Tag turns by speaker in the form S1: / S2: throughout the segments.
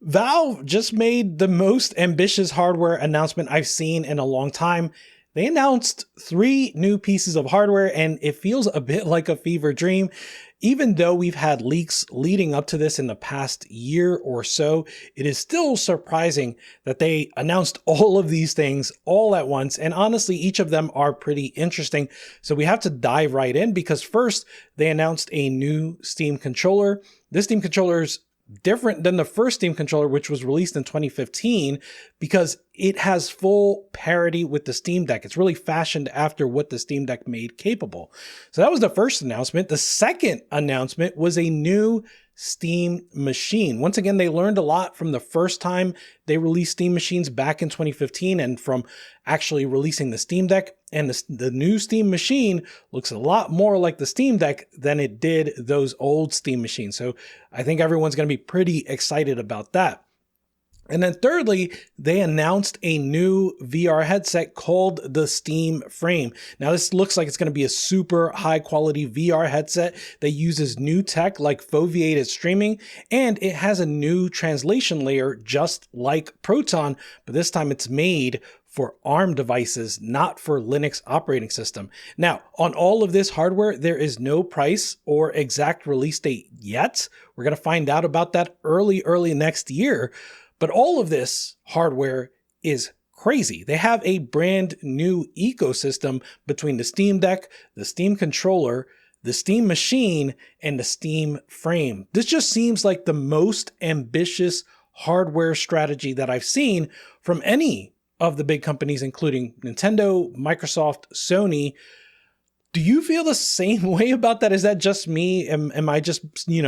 S1: Valve just made the most ambitious hardware announcement I've seen in a long time. They announced 3 new pieces of hardware, and it feels a bit like a fever dream. Even though we've had leaks leading up to this in the past year or so, it is still surprising that they announced all of these things all at once. And honestly, each of them are pretty interesting. So we have to dive right in because first, they announced a new Steam controller. This Steam controller is different than the first Steam controller, which was released in 2015, because it has full parity with the Steam Deck. It's really fashioned after what the Steam Deck made capable. So that was the first announcement. The second announcement was a new Steam machine. Once again, they learned a lot from the first time they released Steam machines back in 2015 and from actually releasing the Steam Deck. And the new Steam machine looks a lot more like the Steam Deck than it did those old Steam machines. So I think everyone's going to be pretty excited about that. And then thirdly, they announced a new VR headset called the Steam Frame. Now this looks like it's going to be a super high quality VR headset that uses new tech like foveated streaming, and it has a new translation layer just like Proton, but this time it's made for ARM devices, not for Linux operating system. Now, on all of this hardware, there is no price or exact release date yet. We're going to find out about that early next year. But all of this hardware is crazy. They have a brand new ecosystem between the Steam Deck, the Steam controller, the Steam machine, and the Steam Frame. This just seems like the most ambitious hardware strategy that I've seen from any of the big companies, including Nintendo, Microsoft, Sony. Do you feel the same way about that? Is that just me? Am I just,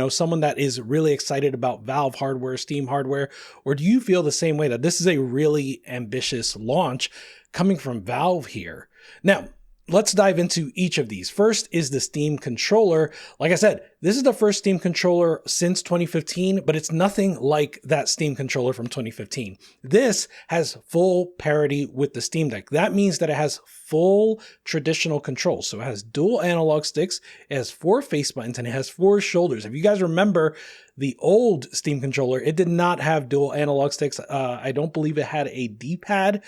S1: someone that is really excited about Valve hardware, Steam hardware? Or do you feel the same way that this is a really ambitious launch coming from Valve here? Now, let's dive into each of these. First is the Steam controller. Like I said, this is the first Steam controller since 2015, but it's nothing like that Steam controller from 2015. This has full parity with the Steam Deck. That means that it has full traditional controls. So it has dual analog sticks, it has 4 face buttons, and it has 4 shoulders. If you guys remember the old Steam controller, it did not have dual analog sticks. I don't believe it had a D-pad.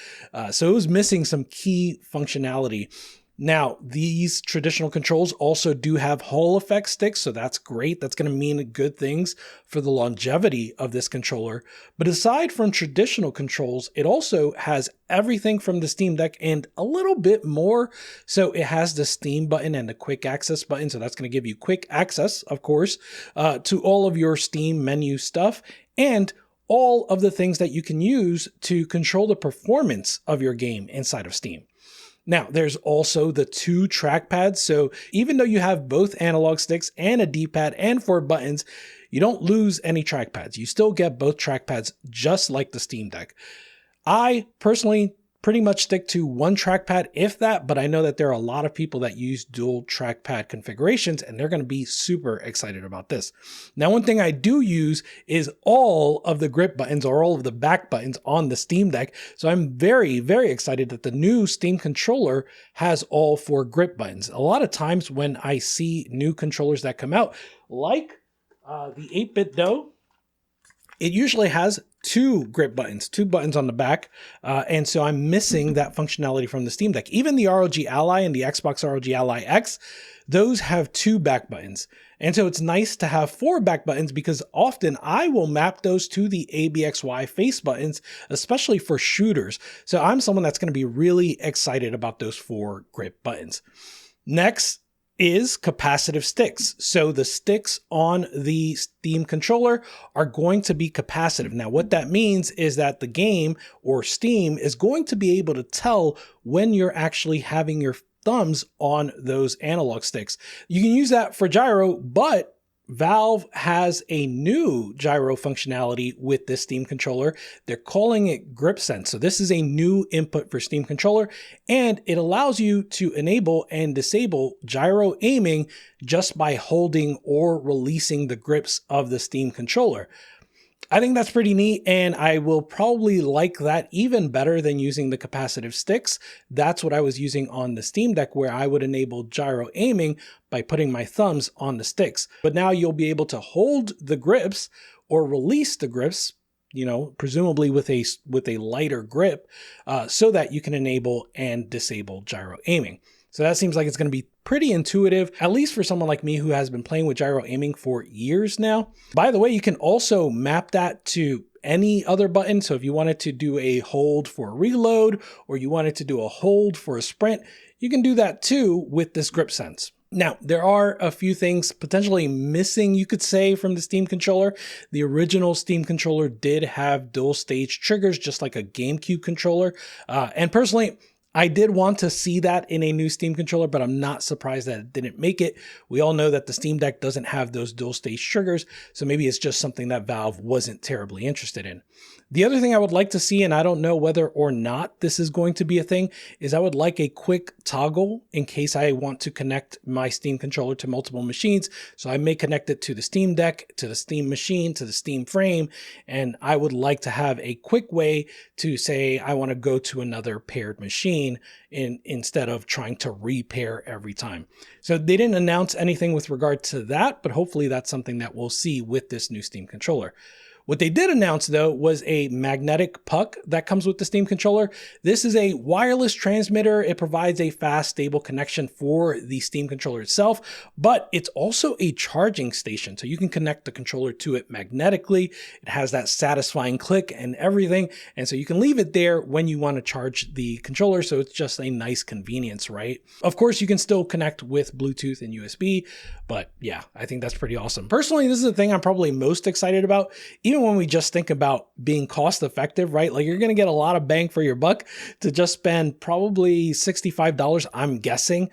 S1: So it was missing some key functionality. Now, these traditional controls also do have Hall effect sticks, so that's great. That's going to mean good things for the longevity of this controller. But aside from traditional controls, it also has everything from the Steam Deck and a little bit more. So it has the Steam button and the quick access button. So that's going to give you quick access, of course, to all of your Steam menu stuff and all of the things that you can use to control the performance of your game inside of Steam. Now, there's also the 2 trackpads. So even though you have both analog sticks and a D-pad and 4 buttons, you don't lose any trackpads. You still get both trackpads just like the Steam Deck. I personally pretty much stick to 1 trackpad, if that, but I know that there are a lot of people that use dual trackpad configurations, and they're going to be super excited about this. Now, one thing I do use is all of the grip buttons or all of the back buttons on the Steam Deck. So I'm very excited that the new Steam controller has all 4 grip buttons. A lot of times when I see new controllers that come out, like the 8BitDo, it usually has 2 grip buttons, 2 buttons on the back. And so I'm missing that functionality from the Steam Deck. Even the ROG Ally and the Xbox ROG Ally X, those have 2 back buttons. And so it's nice to have 4 back buttons because often I will map those to the ABXY face buttons, especially for shooters. So I'm someone that's going to be really excited about those 4 grip buttons. Next is capacitive sticks. So the sticks on the Steam controller are going to be capacitive. Now, what that means is that the game or Steam is going to be able to tell when you're actually having your thumbs on those analog sticks. You can use that for gyro, but Valve has a new gyro functionality with this Steam controller. They're calling it GripSense. So this is a new input for Steam controller, and it allows you to enable and disable gyro aiming just by holding or releasing the grips of the Steam controller. I think that's pretty neat, and I will probably like that even better than using the capacitive sticks. That's what I was using on the Steam Deck, where I would enable gyro aiming by putting my thumbs on the sticks. But now you'll be able to hold the grips or release the grips presumably with a lighter grip, so that you can enable and disable gyro aiming. So that seems like it's going to be pretty intuitive, at least for someone like me who has been playing with gyro aiming for years now. By the way, you can also map that to any other button. So if you wanted to do a hold for a reload, or you wanted to do a hold for a sprint, you can do that too with this grip sense. Now, there are a few things potentially missing, you could say, from the Steam controller. The original Steam controller did have dual stage triggers, just like a GameCube controller. And personally, I did want to see that in a new Steam controller, but I'm not surprised that it didn't make it. We all know that the Steam Deck doesn't have those dual stage triggers, so maybe it's just something that Valve wasn't terribly interested in. The other thing I would like to see, and I don't know whether or not this is going to be a thing, is I would like a quick toggle in case I want to connect my Steam controller to multiple machines. So I may connect it to the Steam Deck, to the Steam machine, to the Steam frame, and I would like to have a quick way to say I want to go to another paired machine instead of trying to repair every time. So they didn't announce anything with regard to that, but hopefully that's something that we'll see with this new Steam controller. What they did announce, though, was a magnetic puck that comes with the Steam controller. This is a wireless transmitter. It provides a fast, stable connection for the Steam controller itself, but it's also a charging station. So you can connect the controller to it magnetically. It has that satisfying click and everything. And so you can leave it there when you want to charge the controller. So it's just a nice convenience, right? Of course, you can still connect with Bluetooth and USB, but yeah, I think that's pretty awesome. Personally, this is the thing I'm probably most excited about. Even when we just think about being cost effective, right? Like, you're going to get a lot of bang for your buck to just spend probably $65, I'm guessing,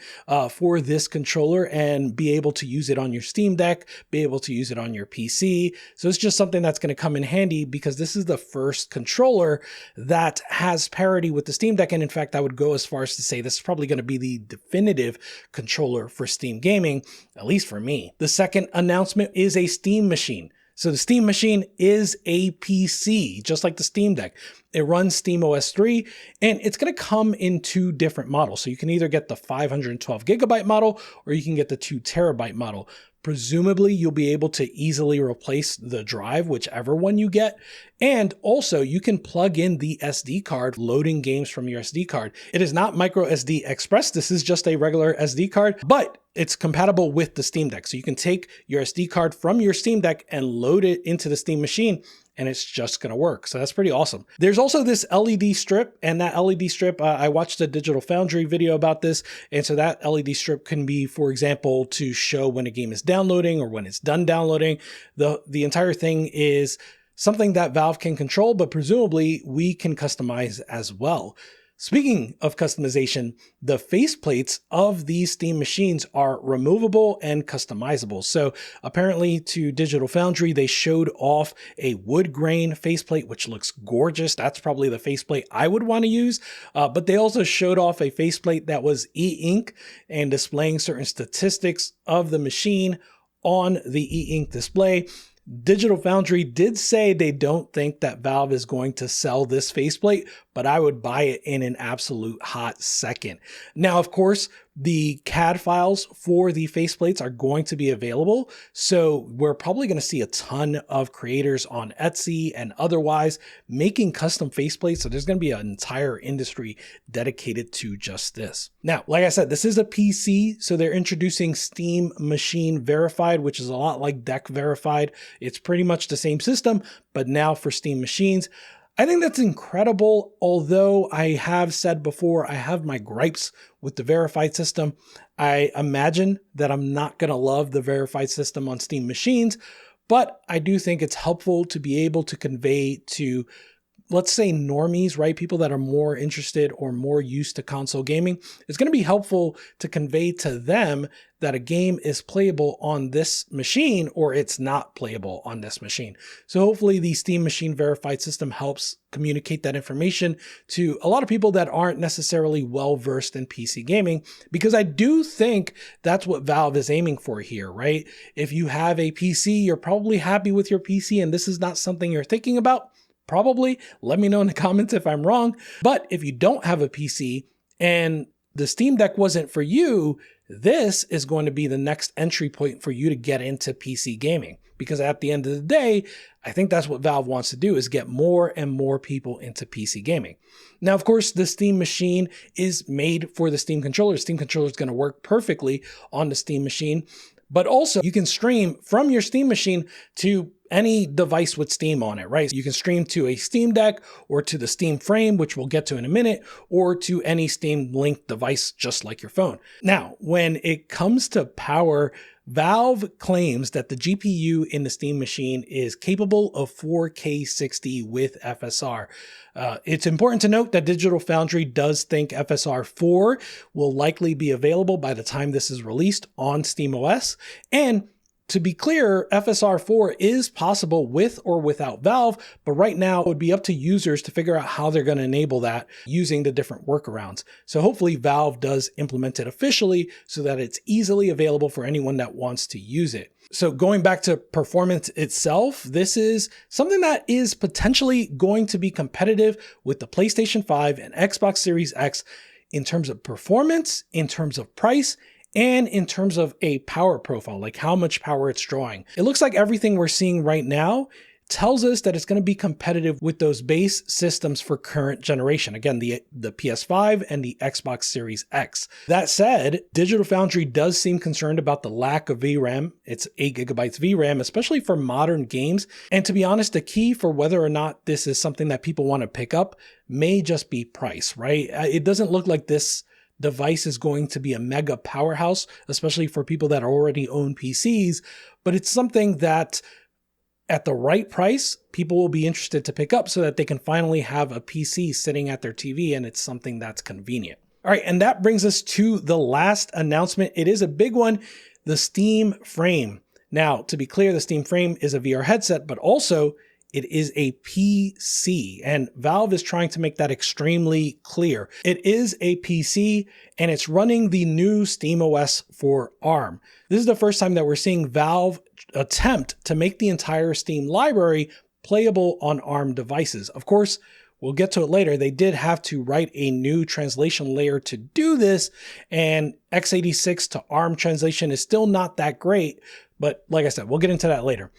S1: for this controller and be able to use it on your Steam Deck, be able to use it on your PC. So it's just something that's going to come in handy because this is the first controller that has parity with the Steam Deck. And in fact, I would go as far as to say this is probably going to be the definitive controller for Steam gaming, at least for me. The second announcement is a Steam machine. So the Steam machine is a PC, just like the Steam Deck. It runs SteamOS 3, and it's going to come in two different models. So you can either get the 512 gigabyte model, or you can get the 2 terabyte model. Presumably, you'll be able to easily replace the drive, whichever one you get. And also, you can plug in the SD card, loading games from your SD card. It is not micro SD Express. This is just a regular SD card, but it's compatible with the Steam Deck. So you can take your SD card from your Steam Deck and load it into the Steam machine, and it's just going to work. So that's pretty awesome. There's also this LED strip, and that LED strip, I watched a Digital Foundry video about this. And so that LED strip can be, for example, to show when a game is downloading or when it's done downloading. The entire thing is something that Valve can control, but presumably we can customize as well. Speaking of customization, the faceplates of these Steam machines are removable and customizable. So apparently to Digital Foundry, they showed off a wood grain faceplate, which looks gorgeous. That's probably the faceplate I would want to use. But they also showed off a faceplate that was e-ink and displaying certain statistics of the machine on the e-ink display. Digital Foundry did say they don't think that Valve is going to sell this faceplate, but I would buy it in an absolute hot second. Now, of course, the CAD files for the faceplates are going to be available. So we're probably going to see a ton of creators on Etsy and otherwise making custom faceplates. So there's going to be an entire industry dedicated to just this. Now, like I said, this is a PC. So they're introducing Steam Machine Verified, which is a lot like Deck Verified. It's pretty much the same system, but now for Steam machines. I think that's incredible, although I have said before, I have my gripes with the verified system. I imagine that I'm not going to love the verified system on Steam machines, but I do think it's helpful to be able to convey to, let's say, normies, right? People that are more interested or more used to console gaming. It's going to be helpful to convey to them that a game is playable on this machine or it's not playable on this machine. So hopefully the Steam Machine Verified system helps communicate that information to a lot of people that aren't necessarily well-versed in PC gaming, because I do think that's what Valve is aiming for here, right? If you have a PC, you're probably happy with your PC and this is not something you're thinking about. Probably. Let me know in the comments if I'm wrong. But if you don't have a PC and the Steam Deck wasn't for you, this is going to be the next entry point for you to get into PC gaming. because at the end of the day, I think that's what Valve wants to do, is get more and more people into PC gaming. Now, of course, the Steam machine is made for the Steam controller. Steam controller is going to work perfectly on the Steam machine, but also you can stream from your Steam machine to any device with Steam on it, right? You can stream to a Steam Deck or to the Steam Frame, which we'll get to in a minute, or to any Steam linked device, just like your phone. Now, when it comes to power, Valve claims that the GPU in the Steam machine is capable of 4K 60 with FSR. It's important to note that Digital Foundry does think FSR 4 will likely be available by the time this is released on SteamOS. And to be clear, FSR 4 is possible with or without Valve, but right now it would be up to users to figure out how they're going to enable that using the different workarounds. So hopefully Valve does implement it officially so that it's easily available for anyone that wants to use it. So going back to performance itself, this is something that is potentially going to be competitive with the PlayStation 5 and Xbox Series X in terms of performance, in terms of price, and in terms of a power profile, like how much power it's drawing. It looks like everything we're seeing right now tells us that it's going to be competitive with those base systems for current generation. Again, the PS5 and the Xbox Series X. That said, Digital Foundry does seem concerned about the lack of VRAM. It's 8 gigabytes VRAM, especially for modern games. And to be honest, the key for whether or not this is something that people want to pick up may just be price, right? It doesn't look like this device is going to be a mega powerhouse, especially for people that already own PCs, but it's something that at the right price, people will be interested to pick up so that they can finally have a PC sitting at their TV and it's something that's convenient. All right, and that brings us to the last announcement. It is a big one, the Steam Frame. Now, to be clear, the Steam Frame is a VR headset, but also it is a PC, and Valve is trying to make that extremely clear. It is a PC, and it's running the new SteamOS for ARM. This is the first time that we're seeing Valve attempt to make the entire Steam library playable on ARM devices. Of course, we'll get to it later. They did have to write a new translation layer to do this, and x86 to ARM translation is still not that great, but like I said, we'll get into that later.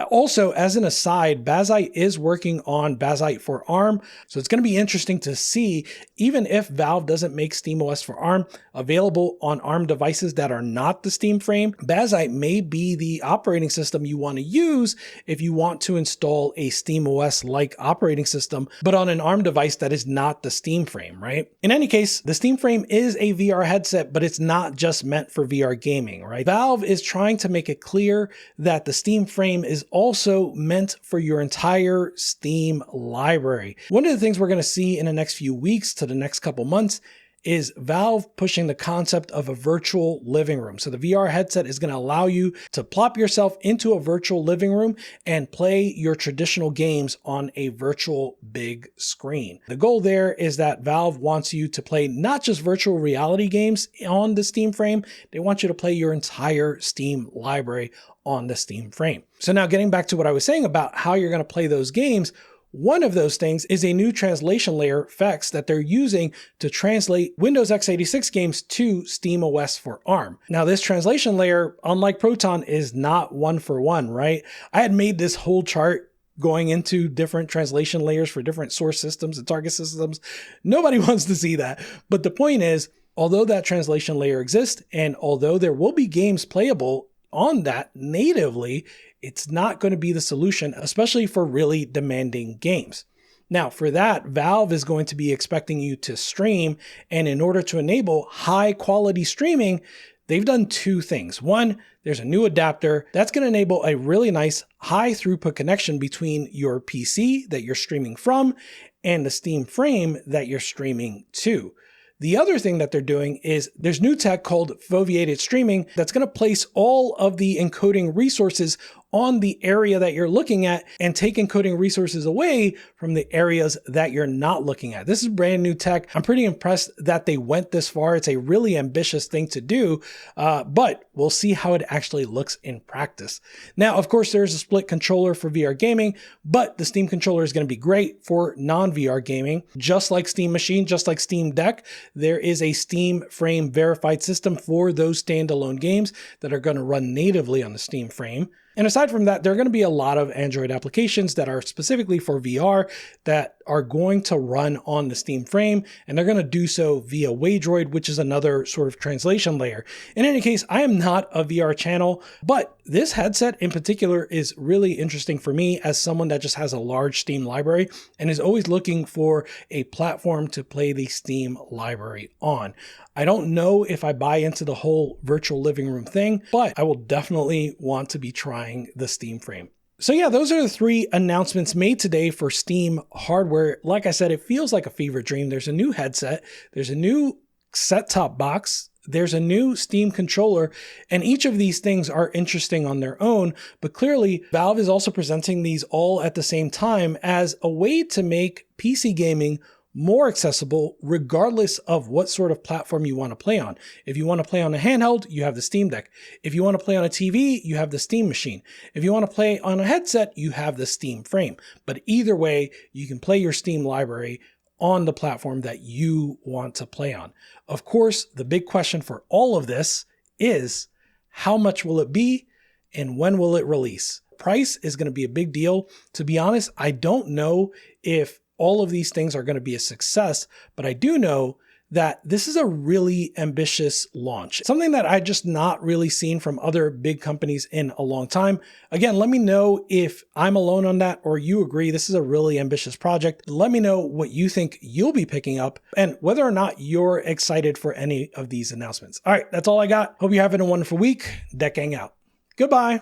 S1: Also, as an aside, Bazzite is working on Bazzite for ARM, so it's going to be interesting to see, even if Valve doesn't make SteamOS for ARM available on ARM devices that are not the Steam Frame, Bazzite may be the operating system you want to use if you want to install a SteamOS-like operating system, but on an ARM device that is not the Steam Frame, right? In any case, the Steam Frame is a VR headset, but it's not just meant for VR gaming, right? Valve is trying to make it clear that the Steam Frame is also meant for your entire Steam library. One of the things we're going to see in the next few weeks to the next couple months is Valve pushing the concept of a virtual living room. So the VR headset is going to allow you to plop yourself into a virtual living room and play your traditional games on a virtual big screen. The goal there is that Valve wants you to play not just virtual reality games on the Steam Frame, they want you to play your entire Steam library on the Steam Frame. So now getting back to what I was saying about how you're going to play those games, one of those things is a new translation layer, FX, that they're using to translate Windows x86 games to SteamOS for ARM. Now, this translation layer, unlike Proton, is not one for one, right? I had made this whole chart going into different translation layers for different source systems and target systems. Nobody wants to see that. But the point is, although that translation layer exists, and although there will be games playable on that natively, it's not going to be the solution, especially for really demanding games. Now, for that, Valve is going to be expecting you to stream, and in order to enable high quality streaming, they've done two things. One, there's a new adapter that's going to enable a really nice high throughput connection between your PC that you're streaming from and the Steam Frame that you're streaming to. The other thing that they're doing is there's new tech called foveated streaming that's going to place all of the encoding resources on the area that you're looking at and take encoding resources away from the areas that you're not looking at. This is brand new tech. I'm pretty impressed that they went this far. It's a really ambitious thing to do, but we'll see how it actually looks in practice. Now, of course, there's a split controller for VR gaming, but the Steam controller is going to be great for non-VR gaming. Just like Steam Machine, just like Steam Deck, there is a Steam Frame verified system for those standalone games that are going to run natively on the Steam Frame. And aside from that, there are going to be a lot of Android applications that are specifically for VR that are going to run on the Steam frame, and they're going to do so via Wavedroid, which is another sort of translation layer. In any case, I am not a VR channel, but this headset in particular is really interesting for me as someone that just has a large Steam library and is always looking for a platform to play the Steam library on. I don't know if I buy into the whole virtual living room thing, but I will definitely want to be trying the Steam frame. So yeah, those are the 3 announcements made today for Steam hardware. Like I said, it feels like a fever dream. There's a new headset, there's a new set-top box, there's a new Steam controller, and each of these things are interesting on their own, but clearly Valve is also presenting these all at the same time as a way to make PC gaming more accessible regardless of what sort of platform you want to play on. If you want to play on a handheld, you have the Steam Deck. If you want to play on a TV, you have the Steam Machine. If you want to play on a headset, you have the Steam Frame. But either way, you can play your Steam library on the platform that you want to play on. Of course, the big question for all of this is how much will it be and when will it release? Price is going to be a big deal. To be honest, I don't know if all of these things are going to be a success, but I do know that this is a really ambitious launch, something that I just not really seen from other big companies in a long time. Again, let me know if I'm alone on that or you agree this is a really ambitious project. Let me know what you think you'll be picking up and whether or not you're excited for any of these announcements. All right, that's all I got. Hope you're having a wonderful week. Deck Gang out. Goodbye.